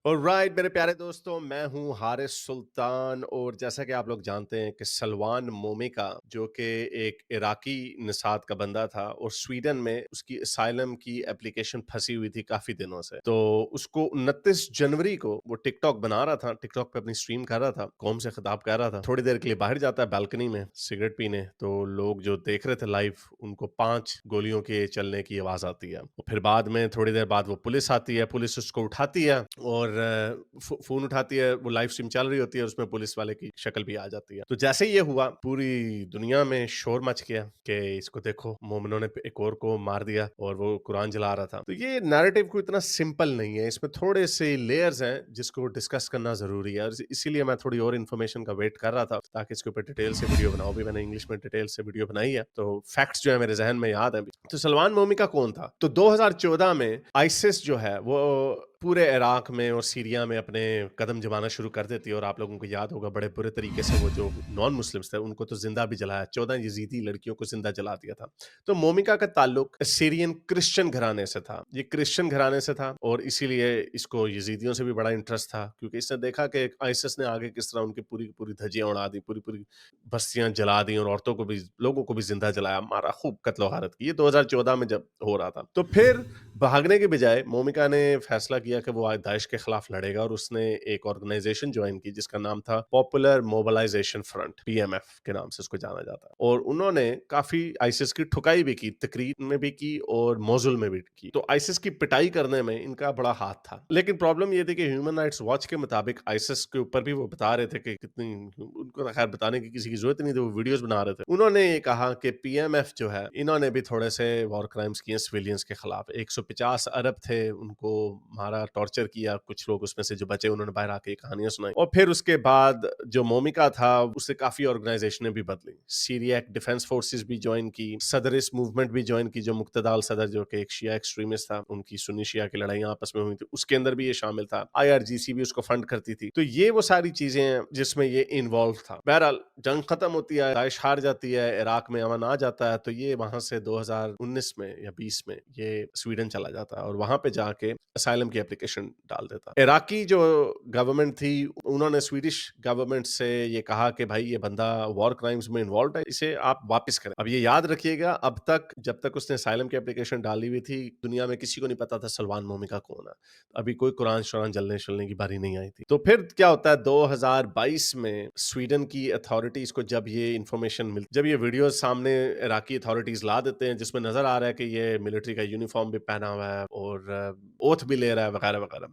Alright मेरे प्यारे दोस्तों, मैं हूं हारिस सुल्तान। और जैसा कि आप लोग जानते हैं कि सलमान मोमिका जो कि एक इराकी निसात का बंदा था और स्वीडन में उसकी असाइलम की एप्लीकेशन फंसी हुई थी काफ़ी दिनों से। तो उसको 29 जनवरी को वो टिकटॉक बना रहा था, टिकटॉक पे अपनी स्ट्रीम कर रहा था, कौम से खिताब कर रहा था। थोड़ी देर के लिए बाहर जाता है बालकनी में सिगरेट पीने, तो लोग जो देख रहे थे लाइव उनको 5 गोलियों के चलने की आवाज़ आती है। और फिर बाद में थोड़ी देर बाद वो पुलिस आती है, पुलिस उसको उठाती है और फ़ोन उठाती है, वो लाइव स्ट्रीम चल रही होती है, उसमें पुलिस वाले की शक्ल भी आ जाती है। तो जैसे ही ये हुआ, पूरी दुनिया में शोर मच गया कि इसको देखो, मोमिनों ने एक और को मार दिया और वो कुरान जला रहा था। तो ये नैरेटिव कोई इतना सिंपल नहीं है, इसमें थोड़े से लेयर्स हैं जिसको डिस्कस करना ज़रूरी है। और इसीलिए मैं थोड़ी और इन्फॉर्मेशन का वेट कर रहा था ताकि इसके ऊपर डिटेल से वीडियो बनाऊँ भी। मैंने इंग्लिश में डिटेल से वीडियो बनाई है, तो फैक्ट्स जो है मेरे ज़हन में याद है। तो सलमान मोमिका कौन था? तो 2014 में आईसिस जो है वो पूरे इराक में और सीरिया में अपने कदम जमाना शुरू कर देती है। और आप लोगों को याद होगा बड़े बुरे तरीके से वो जो नॉन मुस्लिम्स थे उनको तो जिंदा भी जलाया, 14 यजीदी लड़कियों को जिंदा जला दिया था। तो मोमिका का ताल्लुक सीरियन क्रिश्चियन घराने से था, ये क्रिश्चियन घराने से था और इसीलिए इसको यजीदियों से भी बड़ा इंटरेस्ट था, क्योंकि इसने देखा कि आइसिस ने आगे किस तरह उनकी पूरी पूरी धज्जियां उड़ा दी, पूरी पूरी बस्तियां जला दी और औरतों को भी, लोगों को भी जिंदा जलाया, मारा, खूब कत्लो गारत की। ये 2014 में जब हो रहा था, तो फिर भागने के बजाय मोमिका ने फैसला किया कि वो आज दाइश के खिलाफ लड़ेगा और उसने एक ऑर्गेनाइजेशन ज्वाइन की जिसका नाम था पॉपुलर मोबिलाइजेशन फ्रंट, पीएमएफ के नाम से उसको जाना जाता है। और उन्होंने काफी आइसिस की ठुकाई भी की, तकरीर में भी की और मोजुल में भी की। तो आइसिस की पिटाई करने में इनका बड़ा हाथ था। लेकिन प्रॉब्लम ये थी कि ह्यूमन राइट्स वॉच के मुताबिक आइसिस के ऊपर भी वो बता रहे थे कि कितनी, उनको तो खैर बताने की किसी की जरूरत नहीं थी, वो वीडियोस बना रहे थे। उन्होंने ये कहा कि पीएमएफ जो है, इन्होंने भी थोड़े से वॉर क्राइम्स किए सिविलियंस के खिलाफ। 150 अरब थे, उनको मारा, टॉर्चर किया। कुछ लोग उसमें से जो बचे उन्होंने बाहर आके कहानियां सुनाई। और फिर उसके बाद जो मोमिका था उससे काफी ऑर्गेनाइजेशनें भी बदली। सीरिया डिफेंस फोर्सेस भी ज्वाइन की, सदरिस्ट मूवमेंट भी ज्वाइन की, जो मुक्तदाल सदर जो कि एक शिया एक्सट्रीमिस्ट था, उनकी सुन्नी शिया की लड़ाइयां आपस में हुई थी, उसके अंदर भी ये शामिल था। आईआरजीसी भी उसको फंड करती थी। तो ये वो सारी चीजें हैं जिसमें ये इन्वॉल्व था। बहरहाल जंग खत्म होती है, दाइश हार जाती है, इराक में अमन आ जाता है, तो ये वहां से 2019 में या 20 में ये स्वीडन चला जाता है और वहां पे जाके असाइलम की एप्लीकेशन डाल देता है। इराकी जो गवर्नमेंट थी उन्होंने स्वीडिश गवर्नमेंट से ये कहा कि भाई ये बंदा वॉर क्राइम्स में इन्वॉल्व है, इसे आप वापस करें। अब ये याद रखिएगा, अब तक जब तक उसने असाइलम की एप्लीकेशन डाली हुई थी, दुनिया में किसी को नहीं पता था सलमान मोमिका कौन है। अभी कोई कुरान शुरान जलने शलने की बारी नहीं आई थी। तो फिर क्या होता है, 2022 में स्वीडन की अथॉरिटीज को जब ये इंफॉर्मेशन मिलती, जब ये वीडियो सामने इराकी अथॉरिटीज ला देते हैं जिसमें नजर आ रहा है कि ये मिलिट्री का यूनिफॉर्म भी पहना हुआ है और ओथ भी ले रहा है वगैरह वगैरह,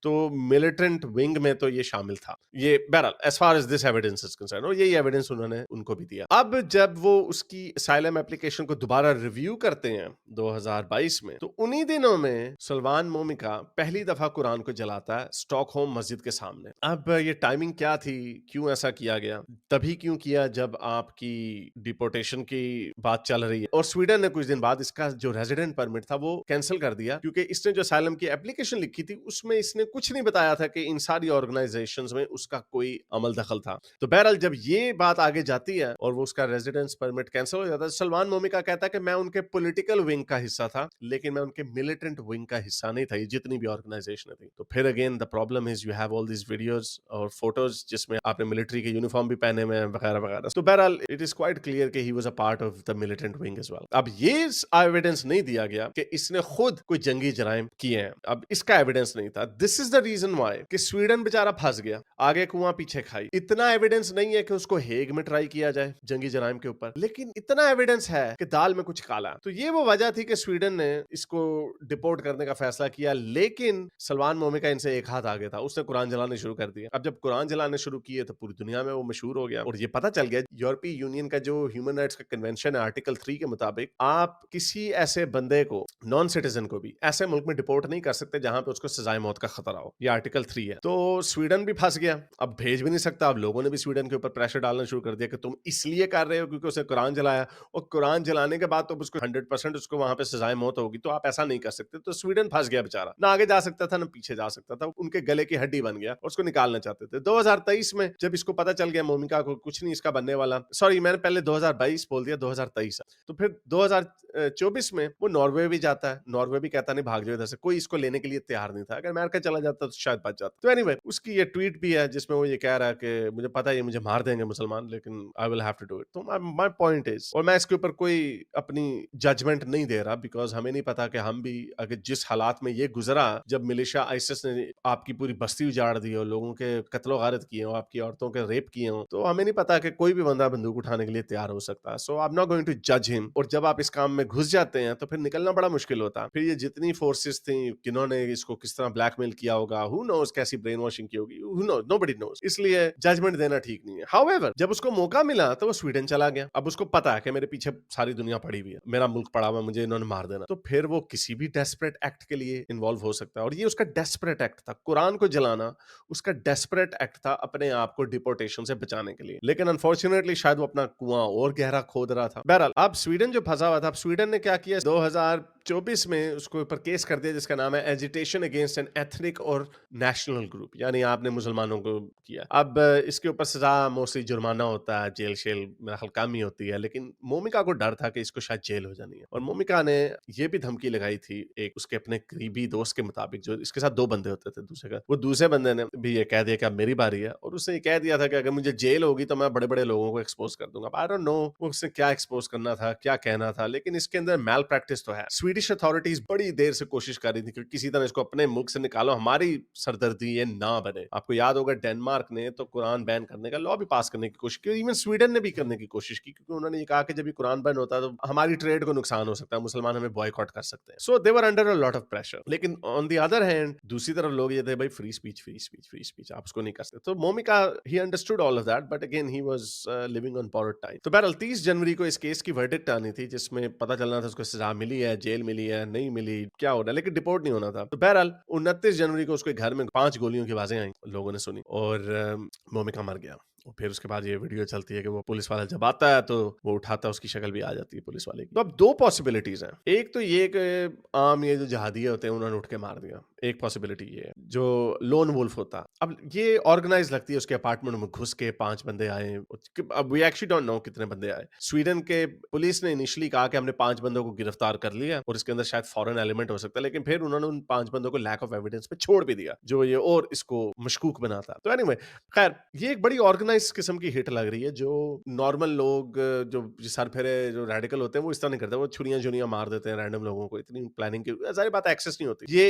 तो मिलिटेंट विंग में तो ये शामिल था। ये बहरहाल as far as this evidence is concern, और यही एविडेंस उन्होंने उनको भी दिया। अब जब वो उसकी असाइलम एप्लीकेशन को दोबारा रिव्यू करते हैं 2022 में, तो उन्हीं दिनों में सलमान मोमिका पहली दफा कुरान को जलाता है स्टॉकहोम मस्जिद के सामने। अब ये टाइमिंग क्या थी, क्यों ऐसा किया गया? तभी क्यों किया जब आपकी डिपोर्टेशन की बात चल रही है, और स्वीडन ने कुछ दिन बाद इसका जो रेजिडेंट परमिट था वो कैंसिल कर दिया, क्योंकि इसने जो असाइलम की एप्लीकेशन लिखी थी उसमें इसने कुछ नहीं बताया था कि इन सारी ऑर्गेनाइजेशंस में उसका कोई अमल दखल था। तो बहरहाल जब ये बात आगे जाती है और वो उसका रेजिडेंस परमिट कैंसिल हो जाता है, सलमान मोमिका कहता है कि मैं उनके पॉलिटिकल विंग का हिस्सा था, लेकिन मैं उनके मिलिटेंट विंग का हिस्सा नहीं था, ये जितनी भी ऑर्गेनाइजेशन थी। तो फिर again the problem is you have all these videos और फोटोज जिसमें आपने मिलिट्री के यूनिफॉर्म भी पहने हुए हैं वगैरह वगैरह। तो बहरहाल इट इज क्वाइट क्लियर कि he was a part of the militant wing as well. अब ये एविडेंस नहीं दिया गया कि इसने खुद कोई जंगी जराइम किए हैं, अब इसका एविडेंस नहीं था। This is the reason why कि स्वीडन बेचारा फंस गया, आगे कुआं पीछे खाई। इतना एविडेंस नहीं है कि उसको हेग में ट्राई किया जाए जंगी जराइम के ऊपर, लेकिन इतना एविडेंस है कि दाल में कुछ काला। तो ये वो वजह थी कि स्वीडन ने इसको डिपोर्ट करने का फैसला किया, लेकिन सलमान मोमिका इनसे एक हाथ आगे था, उसने कुरान जलाने शुरू कर दिया। अब जब कुरान जलाने शुरू किए तो पूरी दुनिया में वो मशहूर हो गया और ये पता चल गया, यूरोपीय यूनियन का जो ह्यूमन राइट्स का कन्वेंशन है आर्टिकल 3 के मुताबिक, आप किसी ऐसे बंदे को, नॉन सिटीजन को भी ऐसे मुल्क में डिपोर्ट नहीं कर सकते जहां पे उसको सजाए मौत का खतरा हो। ये आर्टिकल 3 है। तो स्वीडन भी फंस गया, अब भेज भी नहीं सकता। अब लोगों ने भी स्वीडन के ऊपर प्रेशर डालना शुरू कर दिया कि तुम इसलिए कर रहे हो क्योंकि उसने कुरान जलाया, और कुरान जलाने के बाद तो उसको 100% उसको वहां पे सजाए मौत होगी, तो आप ऐसा नहीं कर सकते। तो स्वीडन फंस गया बेचारा, ना आगे जा सकता था ना पीछे जा सकता था, उनके गले की हड्डी बन गया और उसको निकालना चाहते थे। 2023 में जब इसको पता चल गया मोमिका को कुछ नहीं इसका बनने वाला, सॉरी मैंने पहले 2022 बोल दिया, 2023 है। तो फिर 2024 में वो नॉर्वे भी जाता है, नॉर्वे भी कहता नहीं भाग जाओ इधर से, कोई इसको लेने के लिए तैयार नहीं था। अगर अमेरिका चला चला जाता तो शायद बच जाता। तो एनीवे उसकी ये ट्वीट भी है जिसमें वो ये कह रहा है कि मुझे पता है ये मुझे मार देंगे मुसलमान, लेकिन I will have to do it. तो माय पॉइंट इज, और मैं इसके ऊपर कोई अपनी जजमेंट नहीं दे रहा, बिकॉज हमें नहीं पता कि हम भी अगर जिस हालात में ये गुजरा जब मिलिशिया आइसिस ने आपकी पूरी बस्ती उजाड़ दी हो, लोगों के कत्लो गारत किए हो, आपकी औरतों के रेप किए हो, तो हमें नहीं पता कि कोई भी बंदा बंदूक उठाने के लिए तैयार हो सकता है। So I am not going to जज हिम। और जब आप इस काम में घुस जाते हैं तो फिर निकलना बड़ा मुश्किल होता है। फिर ये जितनी फोर्सेस थी, किन्होंने इसको किस तरह ब्लैकमेल किया होगा, हु नोज कैसी ब्रेन वॉशिंग की होगी, हु नोज, नोबडी नोज। इसलिए जजमेंट देना ठीक नहीं है। हाउएवर जब उसको मौका मिला तो वो स्वीडन चला गया। अब उसको पता है कि मेरे पीछे सारी दुनिया पड़ी हुई है, मेरा मुल्क पड़ा हुआ है, मुझे इन्होंने मार देना, तो फिर वो किसी भी डेस्परेट एक्ट के लिए इन्वॉल्व हो सकता है। और ये उसका डेस्परेट एक्ट था, कुरान को जलाना उसका डेस्परेट एक्ट था अपने आप को डिपोर्टेशन से बचाने के लिए। लेकिन अनफॉर्चुनेटली शायद वो अपना कुआं और गहरा खोद रहा था। बहरहाल अब स्वीडन जो फंसा हुआ था, अब स्वीडन ने क्या किया, 2024 में उसको ऊपर केस कर दिया जिसका नाम है एजिटेशन अगेंस्ट एन एथनिक और नेशनल ग्रुप, यानी आपने मुसलमानों को किया। अब इसके ऊपर सजा मोस्टली जुर्माना होता है, जेल शेल मेरा ख्याल कम ही होती है, लेकिन मोमिका को डर था कि इसको शायद जेल हो जानी है। और मोमिका ने ये भी धमकी लगाई थी एक उसके अपने करीबी दोस्त के मुताबिक, जो इसके साथ 2 बंदे होते थे दूसरे का, वो दूसरे बंदे ने भी ये कह दिया कि अब मेरी बारी है, और उसने ये कह दिया था कि अगर मुझे जेल होगी तो मैं बड़े बड़े लोगों को एक्सपोज कर दूंगा। आई डोंट नो उसने क्या एक्सपोज करना था, क्या कहना था, लेकिन इसके अंदर मैल प्रैक्टिस तो है। स्वीडिश अथॉरिटीज बड़ी देर से कोशिश कर रही थी कि किसी तरह इसको अपने मुल्क से निकालो, हमारी सरदर्दी ये ना बने। आपको याद होगा डेनमार्क ने तो कुरान बैन करने का लॉ भी पास करने की कोशिश की, इवन स्वीडन ने भी करने की कोशिश की, क्योंकि उन्होंने ये कहा कि जब ये कुरान बैन होता है तो हमारी ट्रेड को नुकसान हो सकता है, मुसलमान हमें बॉयकॉट कर सकते हैं। So they were under a lot of pressure. लेकिन ऑन द अदर हैंड दूसरी तरफ लोग ये थे भाई free speech free speech free speech, आप उसको नहीं कर सकते। तो Momika he understood all of that, but again he was living on borrowed time. तो बहरहाल 30 जनवरी को इस केस की वर्डिक्ट आनी थी, जिसमें पता चलना था उसको सजा मिली है, जेल मिली है, नहीं मिली, क्या होना, लेकिन डिपोर्ट नहीं होना था। तो बहरहाल 29 जनवरी को उसके घर में 5 गोलियों की आवाजें आई, लोगों ने सुनी, और मोमिका मर गया। और फिर उसके बाद ये वीडियो चलती है कि वो पुलिस वाला जब आता है तो वो उठाता है, उसकी शक्ल भी आ जाती है पुलिस वाले की। तो अब 2 पॉसिबिलिटीज हैं। एक तो ये कि आम ये जो जहादिये होते हैं उन्होंने उठ के मार दिया, एक पॉसिबिलिटी ये है, जो लोन वुल्फ होता। अब ये ऑर्गेनाइज लगती है, उसके अपार्टमेंट में घुस के 5 बंदे आए। अब वी एक्चुअली डोंट नो कितने बंदे आए। स्वीडन के पुलिस ने इनिशियली कहा कि हमने 5 बंदों को गिरफ्तार कर लिया और इसके अंदर शायद फॉरेन एलिमेंट हो सकता है, लेकिन फिर उन्होंने उन 5 बंदों को लैक ऑफ एविडेंस पे छोड़ भी दिया, जो ये और इसको मशकूक बनाता। तो एनीवे खैर ये एक बड़ी ऑर्गेनाइज किस्म की हिट लग रही है, जो नॉर्मल लोग जो सर फेरे जो रेडिकल होते हैं वो इस तरह नहीं करते, वो छुरियां छुरियां मार देते हैं रैंडम लोगों को, इतनी प्लानिंग की सारी बात एक्सेस नहीं होती। ये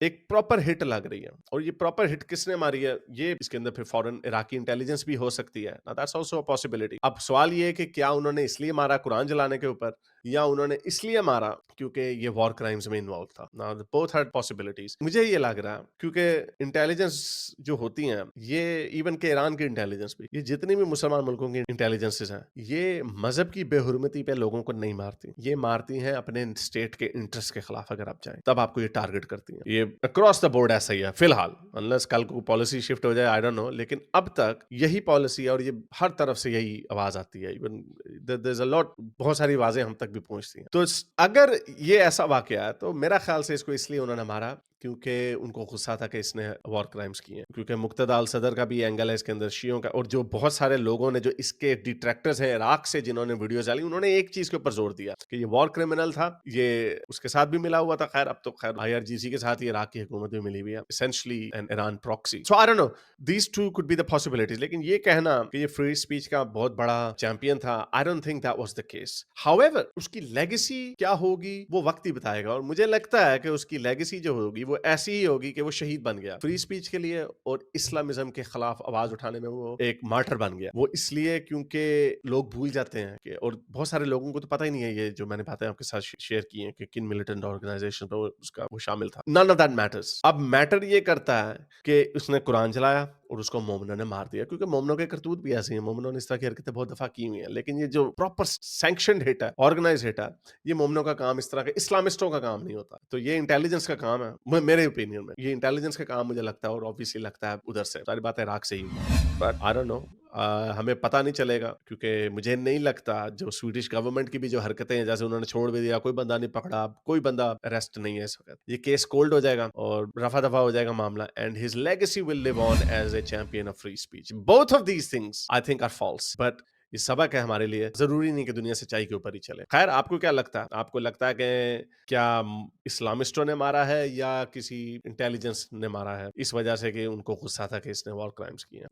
एक प्रॉपर हिट लग रही है, और ये प्रॉपर हिट किसने मारी है, ये इसके अंदर फिर फॉरेन इराकी इंटेलिजेंस भी हो सकती है। That's also a possibility. अब सवाल ये है कि क्या उन्होंने इसलिए मारा कुरान जलाने के ऊपर, या उन्होंने इसलिए मारा क्योंकि ये वॉर क्राइम्स में इन्वॉल्व था। Now both are possibilities. मुझे ये लग रहा है क्योंकि इंटेलिजेंस जो होती हैं, ये इवन के ईरान की इंटेलिजेंस भी, ये जितनी भी मुसलमान मुल्कों की इंटेलिजेंसेस हैं, ये मजहब की बेहुरमती पे लोगों को नहीं मारती, ये मारती हैं अपने स्टेट के इंटरेस्ट के खिलाफ। अगर आप चाहें तब आपको ये टारगेट करती हैं। ये अक्रॉस द बोर्ड ऐसा ही है फिलहाल, अनलेस कल को पॉलिसी शिफ्ट हो जाए, आई डोंट नो, लेकिन अब तक यही पॉलिसी है और ये हर तरफ से यही आवाज आती है। Even there is a lot, बहुत सारी आवाजें हम तक भी पहुंचती हैं। तो अगर ये ऐसा वाकया है तो मेरा ख्याल से इसको इसलिए उन्होंने मारा क्योंकि उनको गुस्सा था कि इसने वॉर क्राइम्स किए हैं, क्योंकि मुक्तदा अल सदर का भी एंगल है इसके अंदर, शियों का, और जो बहुत सारे लोगों ने जो इसके डिट्रैक्टर्स हैं इराक से जिन्होंने वीडियोस डाली, उन्होंने एक चीज के ऊपर जोर दिया कि ये वॉर क्रिमिनल था, ये उसके साथ भी मिला हुआ था। खैर अब तो खैर IRGC के साथ ही इराक की हुकूमत भी मिली हुई है, essentially an Iran proxy. So I don't know, these two could be the possibilities. लेकिन ये कहना कि ये फ्री स्पीच का बहुत बड़ा चैंपियन था, I don't think that was the case. However उसकी लेगेसी क्या होगी वो वक्त ही बताएगा, और मुझे लगता है कि उसकी लेगेसी जो होगी वो ऐसी ही होगी कि वो शहीद बन गया फ्री स्पीच के लिए, और इस्लामिज्म के खिलाफ आवाज उठाने में वो एक मार्टर बन गया। वो इसलिए क्योंकि लोग भूल जाते हैं कि, और बहुत सारे लोगों को तो पता ही नहीं है, ये जो मैंने बातें आपके साथ शेयर की हैं कि किन मिलिटेंट ऑर्गेनाइजेशन में उसका वो शामिल था। None of that matters. अब मैटर ये करता है कि उसने कुरान जलाया और उसको मोमनों ने मार दिया, क्योंकि मोमनों के करतूत भी ऐसे हैं, मोमनों ने इस तरह की हरकतें बहुत दफा की हुई हैं। लेकिन ये जो प्रॉपर सैंक्शनड हिट है, ऑर्गेनाइज हिट है, ये मोमनों का काम, इस तरह के इस्लामिस्टों का काम नहीं होता। तो ये इंटेलिजेंस का काम है, मेरे ओपिनियन में ये इंटेलिजेंस का काम मुझे लगता है, और ऑब्वियसली लगता है उधर से सारी बातें इराक से ही, बट आई डोंट नो, हमें पता नहीं चलेगा, क्योंकि मुझे नहीं लगता जो स्वीडिश गवर्नमेंट की भी जो हरकतें हैं, जैसे उन्होंने छोड़ भी दिया, कोई बंदा नहीं पकड़ा, कोई बंदा अरेस्ट नहीं है इस वक्त, ये केस कोल्ड हो जाएगा और रफा दफा हो जाएगा मामला, and his legacy will live on as a champion of free speech. Both of these things I think are false, but یہ سبق ہے ہمارے لیے. ضروری نہیں کہ دنیا سچائی کے اوپر ہی چلے. خیر آپ کو کیا لگتا ہے؟ آپ کو لگتا ہے کہ کیا اسلامسٹوں نے مارا ہے یا کسی انٹیلیجنس نے مارا ہے اس وجہ سے کہ ان کو غصہ تھا کہ اس نے وار کرائمز کیے ہیں؟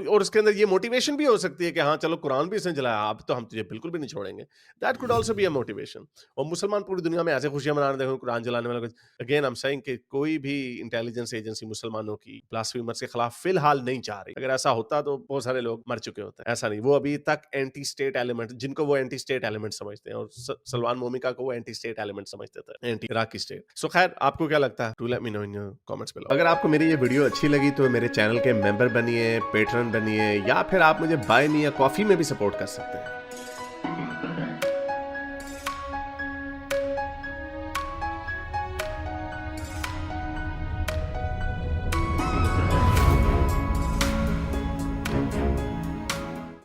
اور اس کے اندر یہ موٹیویشن بھی ہو سکتی ہے کہ ہاں چلو قرآن بھی اس نے جلایا، اب تو ہم تجھے بالکل بھی نہیں چھوڑیں گے. That could also be a motivation. اور مسلمان پوری دنیا میں ایسے خوشیاں منانے دیکھو قرآن جلانے والا. اگین آئی ایم سیئنگ کہ کوئی بھی انٹیلیجنس ایجنسی مسلمانوں کی بلاسفیمرز کے خلاف فی الحال نہیں چاہ رہی. اگر ایسا ہوتا تو بہت سارے لوگ مر چکے ہوتے ہیں. ایسا نہیں، وہ ابھی تک اینٹی اسٹیٹ ایلیمنٹ، جن کو وہ اینٹی اسٹیٹ ایلیمنٹ سمجھتے ہیں، اور سلمان مومکا کو وہ اینٹی اسٹیٹ ایلیمنٹ سمجھتے تھے، اینٹی عراقی اسٹیٹ. سو خیر آپ کو کیا لگتا ہے؟ Do let me know in your comments below. اگر آپ کو میری یہ ویڈیو اچھی لگی تو میرے چینل کے ممبر بنیے، پیٹرن بنیے، یا پھر آپ مجھے بائی می یا کافی میں بھی سپورٹ کر سکتے ہیں.